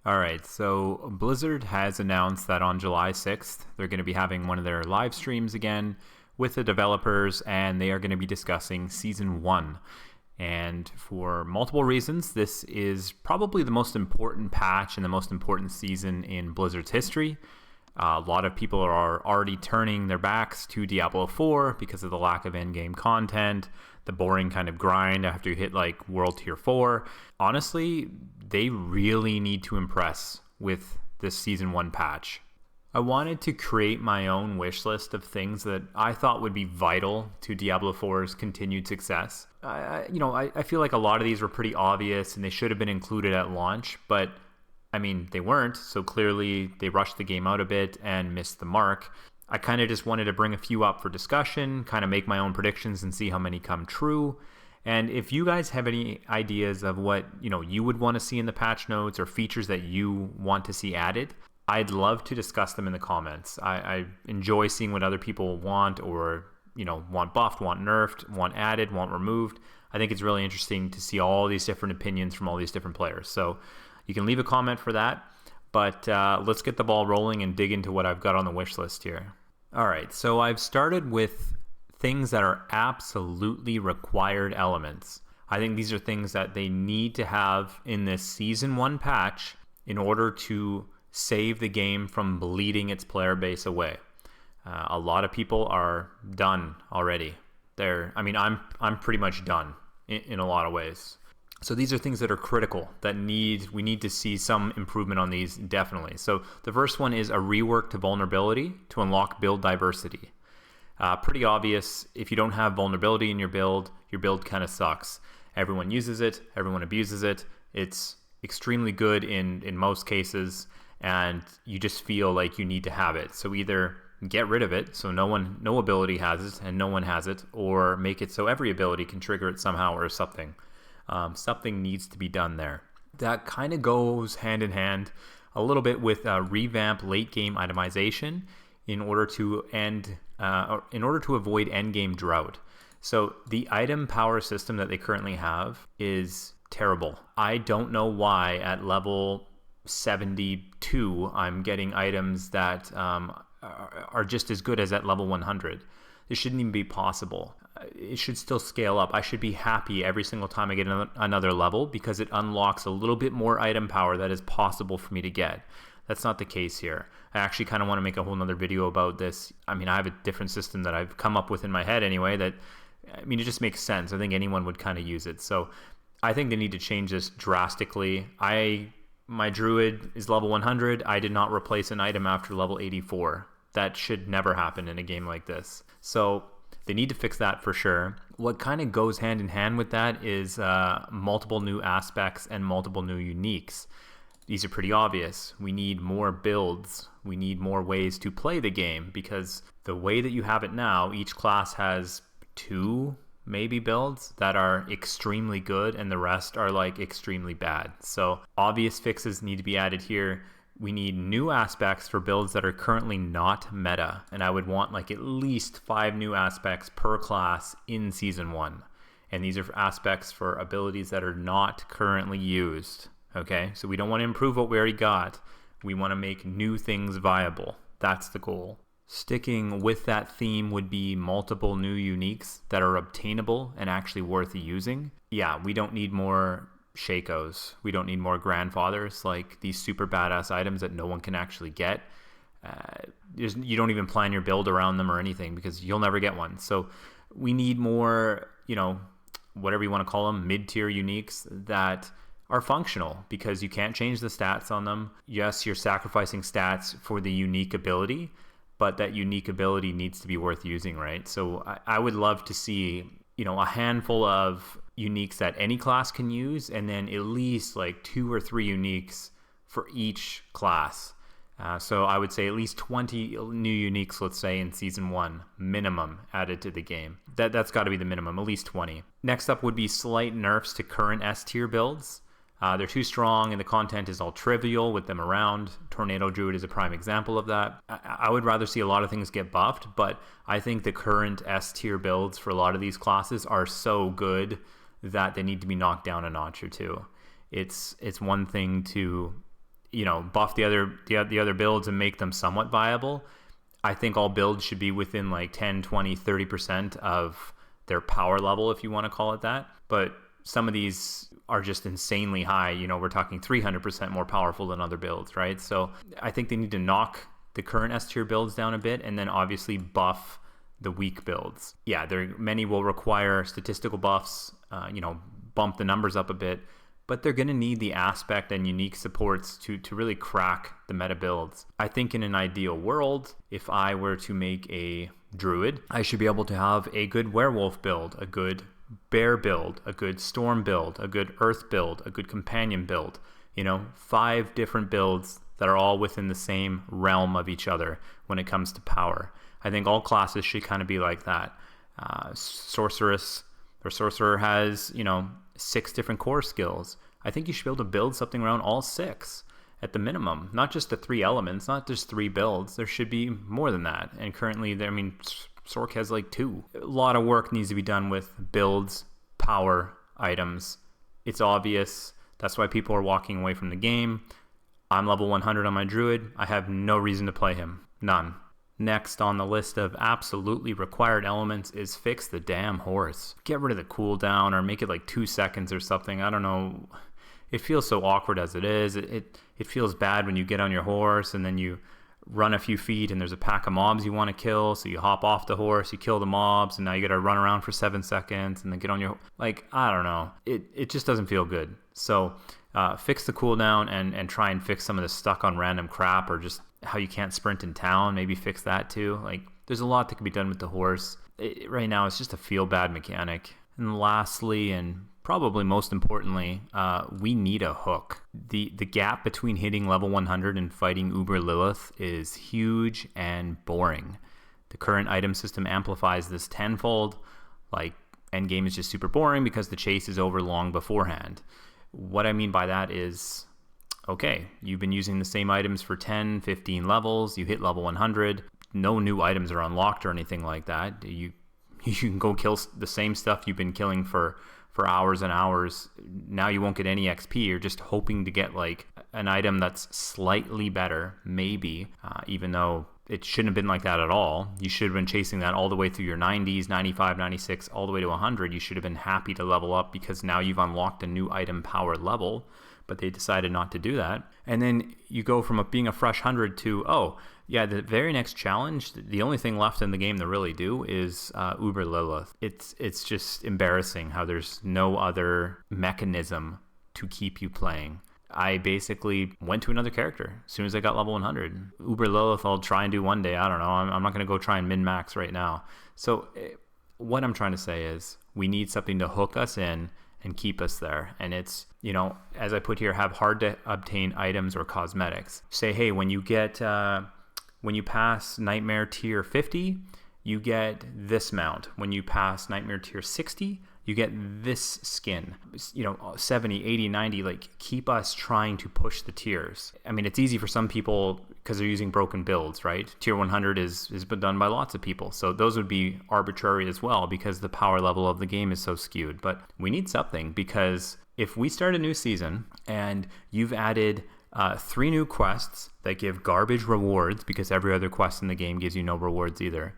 All right, so Blizzard has announced that on July 6th, they're going to be having one of their live streams again with the developers, and they are going to be discussing Season 1. And for multiple reasons, this is probably the most important patch and the most important season in Blizzard's history. A lot of people are already turning their backs to Diablo 4 because of the lack of endgame content, the boring kind of grind after you hit like World Tier 4. Honestly, they really need to impress with this Season 1 patch. I wanted to create my own wish list of things that I thought would be vital to Diablo 4's continued success. I feel like a lot of these were pretty obvious and they should have been included at launch, but I mean, they weren't, so clearly they rushed the game out a bit and missed the mark. I kind of just wanted to bring a few up for discussion, kind of make my own predictions and see how many come true. And if you guys have any ideas of what you would want to see in the patch notes or features that you want to see added, I'd love to discuss them in the comments. I enjoy seeing what other people want or want buffed, want nerfed, want added, want removed. I think it's really interesting to see all these different opinions from all these different players. So you can leave a comment for that, but let's get the ball rolling and dig into what I've got on the wish list here. All right, so I've started with things that are absolutely required elements. I think these are things that they need to have in this Season 1 patch in order to save the game from bleeding its player base away. A lot of people are done already. I'm pretty much done in a lot of ways. So these are things that are critical that we need to see some improvement on these, definitely. So the first one is a rework to vulnerability to unlock build diversity. Pretty obvious. If you don't have vulnerability in your build kind of sucks. Everyone uses it, everyone abuses it. It's extremely good in most cases, and you just feel like you need to have it. So either get rid of it so no ability has it and no one has it, or make it so every ability can trigger it somehow or something. Something needs to be done there. That kind of goes hand in hand a little bit with revamp late game itemization in order to avoid end game drought. So the item power system that they currently have is terrible. I don't know why at level 72 I'm getting items that are just as good as at level 100. This shouldn't even be possible. It should still scale up. I should be happy every single time I get another level because it unlocks a little bit more item power that is possible for me to get. That's not the case here. I actually kind of want to make a whole nother video about this. I mean, I have a different system that I've come up with in my head anyway it just makes sense. I think anyone would kind of use it. So I think they need to change this drastically. My druid is level 100. I did not replace an item after level 84. That should never happen in a game like this. So they need to fix that for sure. What kind of goes hand in hand with that is multiple new aspects and multiple new uniques. These are pretty obvious. We need more builds. We need more ways to play the game because the way that you have it now, each class has 2 maybe builds that are extremely good and the rest are like extremely bad. So obvious fixes need to be added here. We need new aspects for builds that are currently not meta, and I would want like at least 5 new aspects per class in Season 1. And these are aspects for abilities that are not currently used. Okay, so we don't want to improve what we already got. We want to make new things viable. That's the goal. Sticking with that theme would be multiple new uniques that are obtainable and actually worth using. Yeah, we don't need more Shakos. We don't need more grandfathers, like these super badass items that no one can actually get. You don't even plan your build around them or anything because you'll never get one. So we need more, whatever you want to call them, mid-tier uniques that are functional because you can't change the stats on them. Yes, you're sacrificing stats for the unique ability, but that unique ability needs to be worth using, right? So I would love to see, a handful of uniques that any class can use, and then at least like 2 or 3 uniques for each class. So I would say at least 20 new uniques, let's say, in Season 1, minimum, added to the game. That's got to be the minimum, at least 20. Next up would be slight nerfs to current S-tier builds. They're too strong and the content is all trivial with them around. Tornado Druid is a prime example of that. I would rather see a lot of things get buffed, but I think the current S-tier builds for a lot of these classes are so good that they need to be knocked down a notch or two. It's one thing to buff the other builds and make them somewhat viable. I think all builds should be within like 10, 20, 30% of their power level, if you want to call it that. But some of these are just insanely high. We're talking 300% more powerful than other builds, right? So I think they need to knock the current S tier builds down a bit, and then obviously buff the weak builds. Yeah, many will require statistical buffs, bump the numbers up a bit, but they're going to need the aspect and unique supports to really crack the meta builds. I think in an ideal world, if I were to make a druid, I should be able to have a good werewolf build, a good bear build, a good storm build, a good earth build, a good companion build. 5 different builds that are all within the same realm of each other when it comes to power. I think all classes should kind of be like that. Sorcerer has, 6 different core skills. I think you should be able to build something around all 6 at the minimum, not just the 3 elements, not just 3 builds. There should be more than that. And currently, Sork has like 2. A lot of work needs to be done with builds, power, items. It's obvious. That's why people are walking away from the game. I'm level 100 on my druid. I have no reason to play him. None. Next on the list of absolutely required elements is fix the damn horse. Get rid of the cooldown or make it like 2 seconds or something. I don't know. It feels so awkward as it is. It feels bad when you get on your horse and then you run a few feet and there's a pack of mobs you want to kill. So you hop off the horse, you kill the mobs, and now you got to run around for 7 seconds and then get on your... I don't know. It just doesn't feel good. So fix the cooldown and try and fix some of the stuck on random crap, or just how you can't sprint in town. Maybe fix that too. There's a lot that can be done with the horse. Right now, it's just a feel bad mechanic. And lastly, and probably most importantly, we need a hook. The gap between hitting level 100 and fighting Uber Lilith is huge and boring. The current item system amplifies this tenfold. Endgame is just super boring because the chase is over long beforehand. What I mean by that is, okay, you've been using the same items for 10, 15 levels, you hit level 100, no new items are unlocked or anything like that. You can go kill the same stuff you've been killing for hours and hours. Now you won't get any XP. You're just hoping to get an item that's slightly better, maybe, even though it shouldn't have been like that at all. You should have been chasing that all the way through your 90s, 95, 96, all the way to 100. You should have been happy to level up because now you've unlocked a new item power level, but they decided not to do that. And then you go from being a fresh 100 to, the very next challenge, the only thing left in the game to really do is Uber Lilith. It's just embarrassing how there's no other mechanism to keep you playing. I basically went to another character as soon as I got level 100. Uber Lilith I'll try and do one day. I don't know. I'm not going to go try and min-max right now. So what I'm trying to say is we need something to hook us in and keep us there. And it's, as I put here, have hard to obtain items or cosmetics. Say, hey, when you pass Nightmare Tier 50, you get this mount. When you pass Nightmare Tier 60, you get this skin. 70, 80, 90, keep us trying to push the tiers. I mean, it's easy for some people because they're using broken builds, right? Tier 100 is been done by lots of people. So those would be arbitrary as well because the power level of the game is so skewed. But we need something, because if we start a new season and you've added 3 new quests that give garbage rewards, because every other quest in the game gives you no rewards either.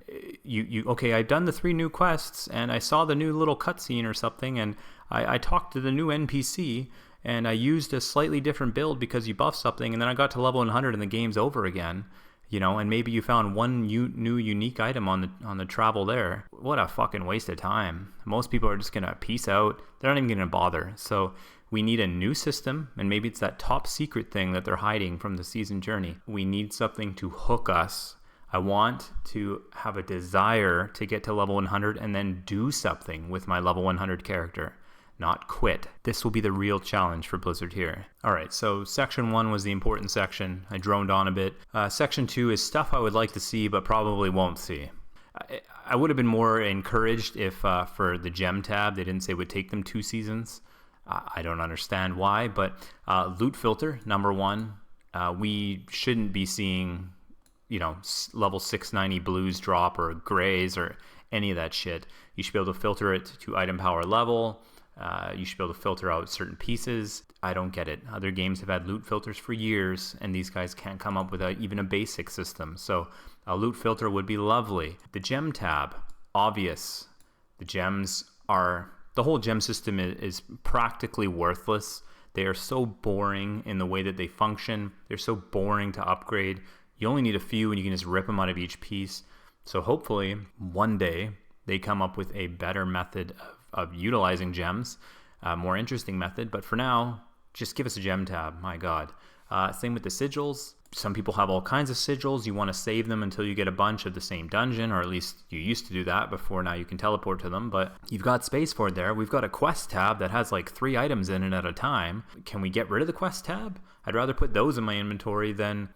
Okay, I've done the 3 new quests and I saw the new little cutscene or something, and I talked to the new NPC and I used a slightly different build because you buffed something, and then I got to level 100 and the game's over again. And maybe you found one new unique item on the travel there. What a fucking waste of time. Most people are just gonna peace out. They're not even gonna bother. So we need a new system, and maybe it's that top secret thing that they're hiding from the season journey. We need something to hook us. I want to have a desire to get to level 100 and then do something with my level 100 character, not quit. This will be the real challenge for Blizzard here. All right, so section 1 was the important section. I droned on a bit. Section 2 is stuff I would like to see but probably won't see. I would have been more encouraged if for the gem tab they didn't say it would take them 2 seasons. I don't understand why, but loot filter, number 1. We shouldn't be seeing, level 690 blues drop or grays or any of that shit. You should be able to filter it to item power level. You should be able to filter out certain pieces. I don't get it. Other games have had loot filters for years, and these guys can't come up with even a basic system. So a loot filter would be lovely. The gem tab, obvious. The whole gem system is practically worthless. They are so boring in the way that they function. They're so boring to upgrade. You only need a few and you can just rip them out of each piece. So hopefully one day they come up with a better method of utilizing gems, a more interesting method. But for now, just give us a gem tab. My God. Same with the sigils. Some people have all kinds of sigils. You want to save them until you get a bunch of the same dungeon, or at least you used to do that before. Now you can teleport to them, but you've got space for it there. We've got a quest tab that has like 3 items in it at a time. Can we get rid of the quest tab? I'd rather put those in my inventory than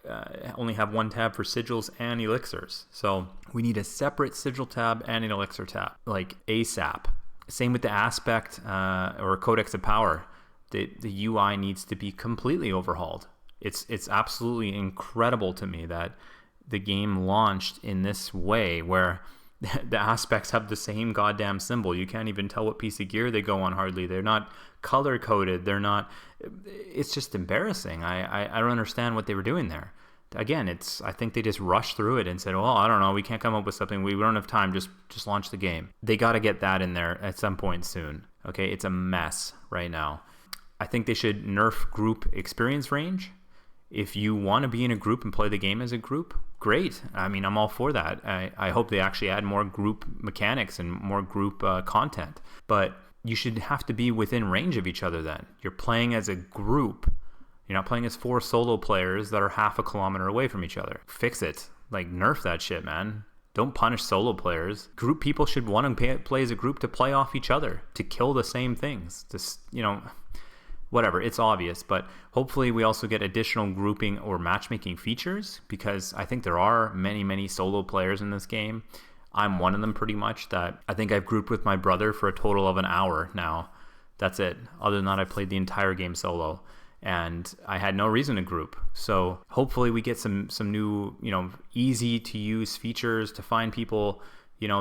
only have 1 tab for sigils and elixirs. So we need a separate sigil tab and an elixir tab, like ASAP. Same with the aspect or codex of power. The UI needs to be completely overhauled. It's absolutely incredible to me that the game launched in this way, where the aspects have the same goddamn symbol. You can't even tell what piece of gear they go on hardly. They're not color coded. They're not. It's just embarrassing. I don't understand what they were doing there. Again, I think they just rushed through it and said, well, I don't know, we can't come up with something. We don't have time. Just launch the game. They got to get that in there at some point soon. Okay, it's a mess right now. I think they should nerf group experience range. If you want to be in a group and play the game as a group, great. I mean, I'm all for that. I hope they actually add more group mechanics and more group content. But you should have to be within range of each other then. You're playing as a group. You're not playing as 4 solo players that are half a kilometer away from each other. Fix it. Like, nerf that shit, man. Don't punish solo players. Group people should want to play as a group to play off each other, to kill the same things. Whatever, it's obvious, but hopefully we also get additional grouping or matchmaking features, because I think there are many, many solo players in this game. I'm one of them pretty much. That I think I've grouped with my brother for a total of an hour now. That's it. Other than that, I played the entire game solo, and I had no reason to group. So hopefully we get some new, easy to use features to find people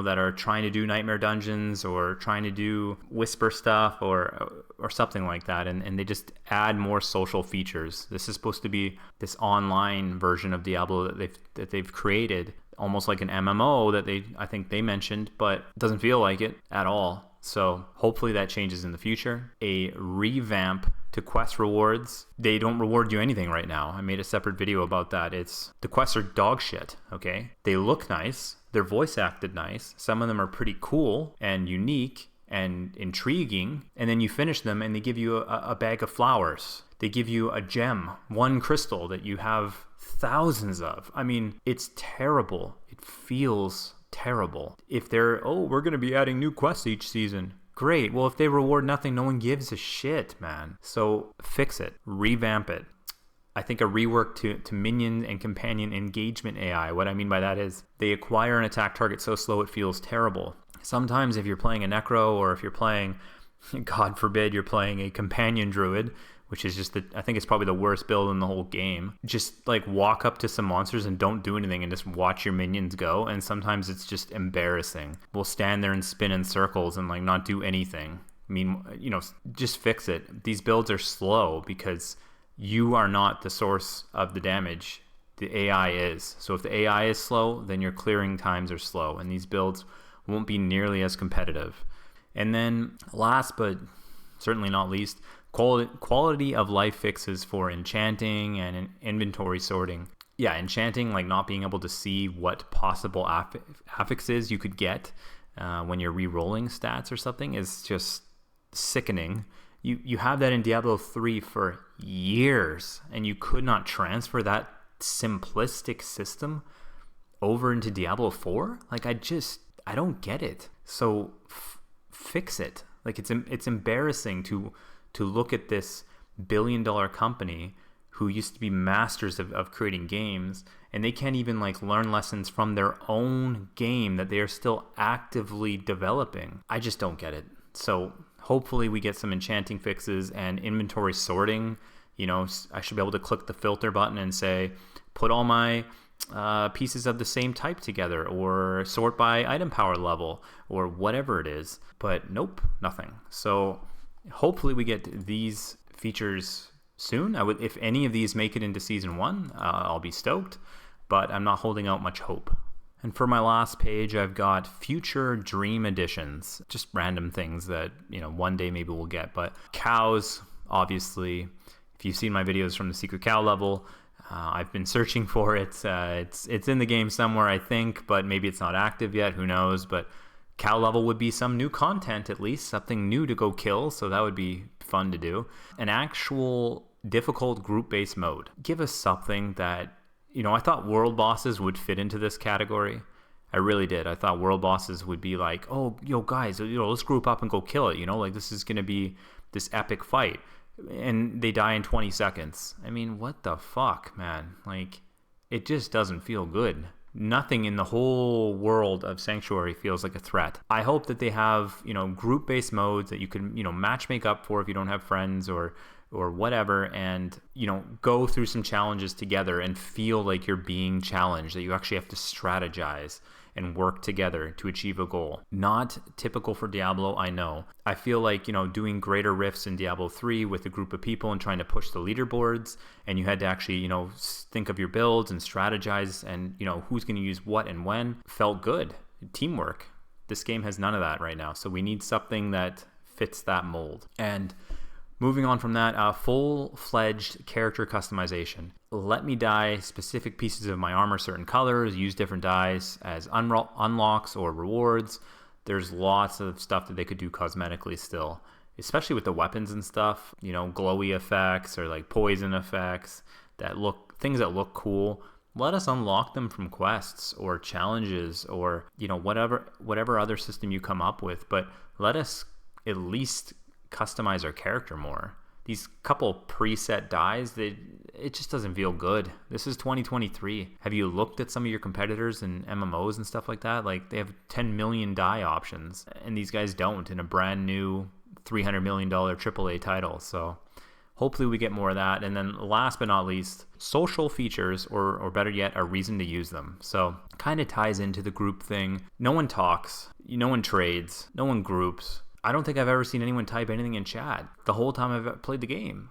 that are trying to do nightmare dungeons or trying to do whisper stuff or something like that, and they just add more social features. This is supposed to be this online version of Diablo that they've created, almost like an MMO that I think they mentioned, but it doesn't feel like it at all. So hopefully that changes in the future. A revamp to quest rewards. They don't reward you anything right now. I made a separate video about that. The quests are dog shit, okay? They look nice. They're voice acted nice. Some of them are pretty cool and unique and intriguing. And then you finish them and they give you a bag of flowers. They give you a gem, 1 crystal that you have thousands of. I mean, it's terrible. It feels terrible. If we're going to be adding new quests each season. Great. Well, if they reward nothing, no one gives a shit, man. So fix it. Revamp it. I think a rework to minion and companion engagement AI. What I mean by that is they acquire an attack target so slow it feels terrible. Sometimes if you're playing a necro, or if you're playing, God forbid, you're playing a companion druid, which is I think it's probably the worst build in the whole game. Just like walk up to some monsters and don't do anything and just watch your minions go. And sometimes it's just embarrassing. We'll stand there and spin in circles and like not do anything. I mean, just fix it. These builds are slow because you are not the source of the damage. The AI is. So if the AI is slow, then your clearing times are slow, and these builds won't be nearly as competitive. And then last but certainly not least, quality of life fixes for enchanting and inventory sorting. Yeah, enchanting, like not being able to see what possible affixes you could get when you're re-rolling stats or something is just sickening. You have that in Diablo 3 for years, and you could not transfer that simplistic system over into Diablo 4? Like, I don't get it. So fix it. Like, it's embarrassing to look at this billion-dollar company who used to be masters of creating games, and they can't even like learn lessons from their own game that they are still actively developing. I just don't get it. So hopefully we get some enchanting fixes and inventory sorting. I should be able to click the filter button and say, put all my pieces of the same type together, or sort by item power level, or whatever it is. But nope, nothing. So hopefully we get these features soon. If any of these make it into season 1, I'll be stoked, but I'm not holding out much hope. And for my last page, I've got future dream additions, just random things that, one day maybe we'll get. But cows, obviously, if you've seen my videos from the secret cow level, I've been searching for it. It's in the game somewhere, I think, but maybe it's not active yet. Who knows? But cow level would be some new content, at least something new to go kill. So that would be fun to do. An actual difficult group-based mode. Give us something that, I thought world bosses would fit into this category. I really did. I thought world bosses would be like, oh, guys, let's group up and go kill it. Like this is going to be this epic fight. And they die in 20 seconds. I mean, what the fuck, man? Like, it just doesn't feel good. Nothing in the whole world of Sanctuary feels like a threat. I hope that they have, group-based modes that you can, match make up for if you don't have friends or whatever, and, go through some challenges together and feel like you're being challenged, that you actually have to strategize and work together to achieve a goal. Not typical for Diablo, I know. I feel like, doing greater rifts in Diablo 3 with a group of people and trying to push the leaderboards, and you had to actually, think of your builds and strategize and, who's going to use what and when, felt good. Teamwork. This game has none of that right now, so we need something that fits that mold. And moving on from that, full-fledged character customization. Let me dye specific pieces of my armor certain colors, use different dyes as unlocks or rewards. There's lots of stuff that they could do cosmetically still, especially with the weapons and stuff, glowy effects or like poison effects, things that look cool. Let us unlock them from quests or challenges or, whatever other system you come up with, but let us at least customize our character more. These couple preset dyes, it just doesn't feel good. This is 2023. Have you looked at some of your competitors in MMOs and stuff like that? Like, they have 10 million dye options, and these guys don't in a brand new $300 million AAA title. So hopefully we get more of that. And then last but not least, social features, or better yet, a reason to use them. So kind of ties into the group thing. No one talks, no one trades, no one groups. I don't think I've ever seen anyone type anything in chat the whole time I've played the game,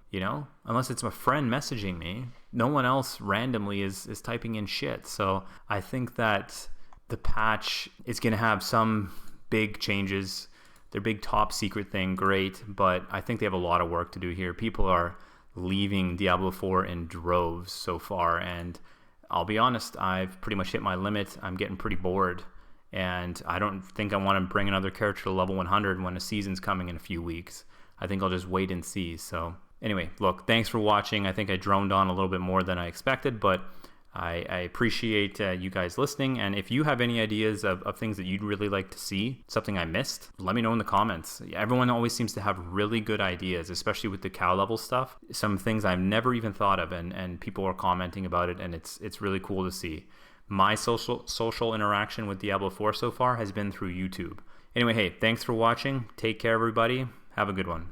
unless it's my friend messaging me. No one else randomly is typing in shit. So I think that the patch is going to have some big changes. Their big top secret thing, great, but I think they have a lot of work to do here. People are leaving Diablo 4 in droves so far, and I'll be honest, I've pretty much hit my limit. I'm getting pretty bored. And I don't think I want to bring another character to level 100 when a season's coming in a few weeks. I think I'll just wait and see. So anyway, look, thanks for watching. I think I droned on a little bit more than I expected, but I appreciate you guys listening. And if you have any ideas of things that you'd really like to see, something I missed, let me know in the comments. Everyone always seems to have really good ideas, especially with the cow level stuff. Some things I've never even thought of, and people are commenting about it, and it's really cool to see. My social interaction with Diablo 4 so far has been through YouTube. Anyway, hey, thanks for watching. Take care, everybody. Have a good one.